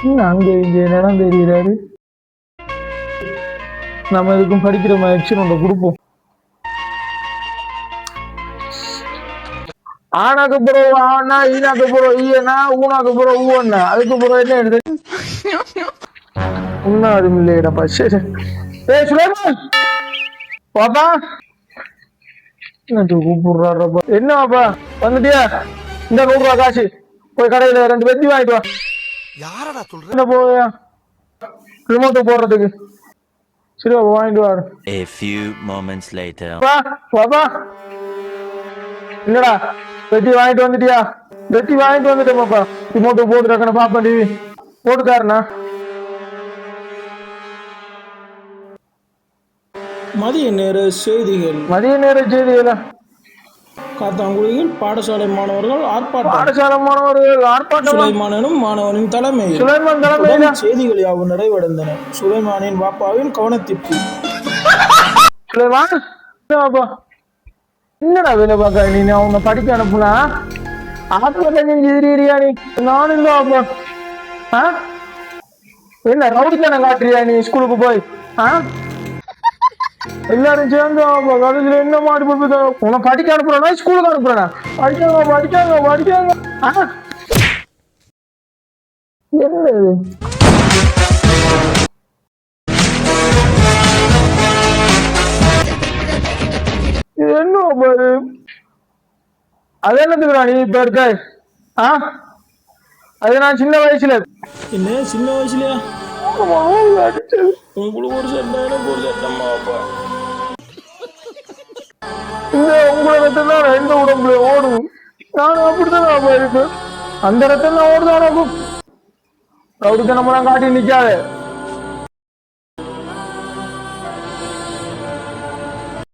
அங்க இங்க என்னடா தெரியுறாரு. நம்ம இதுக்கும் படிக்கிற மாதிரி ஒன்றை கொடுப்போம். ஆனாக்கு பிறகு ஆனா, ஈனாக்கு பிறகு ஈயனா, ஊனாக்கு பிறகு ஊவண்ணா, அதுக்கு பிறகு என்ன எடுத்து இன்னும் அது இல்லையடப்பா. சரி சுலைமான் பாப்பா கூப்பிடுறாருப்பா. என்னப்பா வந்துட்டியா? இந்த 100 ரூபா காசு போய் கடையில 2 வெத்தி வாங்கிட்டு வா. யாரடா சொல்ற? போயா ரிமோட் போடுறதுக்கு. சரி வாங்கிட்டு வா. A few moments later. பாப்பா என்னடா வெட்டி வாங்கிட்டு வந்துட்டியா? வெட்டி வாங்கிட்டு வந்துட்டேன் பாப்பா. ரிமோட் போட்டுருக்கேன் பாப்பா. டிவி போட்டுக்காருண்ணா. மதிய நேர செய்திகள். மதிய நேர செய்திகளா? காத்தாங்குடியில் பாடசாலை மாணவர்கள் ஆர்ப்பாட்டம். சுலைமான் எனும் மாணவனின் தலைமையில் செய்திகள் யாவும் நிறைவடைந்தன. சுலைமானின் பாப்பாவின் கவனத்திற்கு. சுலைமான் என்னடா வேலை பார்க்க நீ? அவங்க படிக்க அனுப்புனா ஆத்மரியா நீ? நானும் இல்ல என்ன ரவுடித்தனம் காட்டுறியா நீ ஸ்கூலுக்கு போய்? எல்லாரும் சேர்ந்து கடைசியில என்ன மாடி போய் உன படிக்க அனுப்புறா ஸ்கூலுக்கு அனுப்புறா? படிக்காங்க என்ன இது என்ன பாரு? அது என்னதுக்குறா நீ இப்ப இருக்க? அது நான் சின்ன வயசுல. என்ன சின்ன வயசுலயா? உங்களுக்கு ஒரு சட்டம் எனக்கு ஒரு சட்டமாப்பா. இந்த உங்களை ரத்தம் தான் எந்த உடம்புல ஓடும். நானும் அப்படித்தான் இருப்பேன். அந்த ரத்தம் தான் ஓடுதான். ரவுடித்தனமெல்லாம் காட்டி நிக்காத.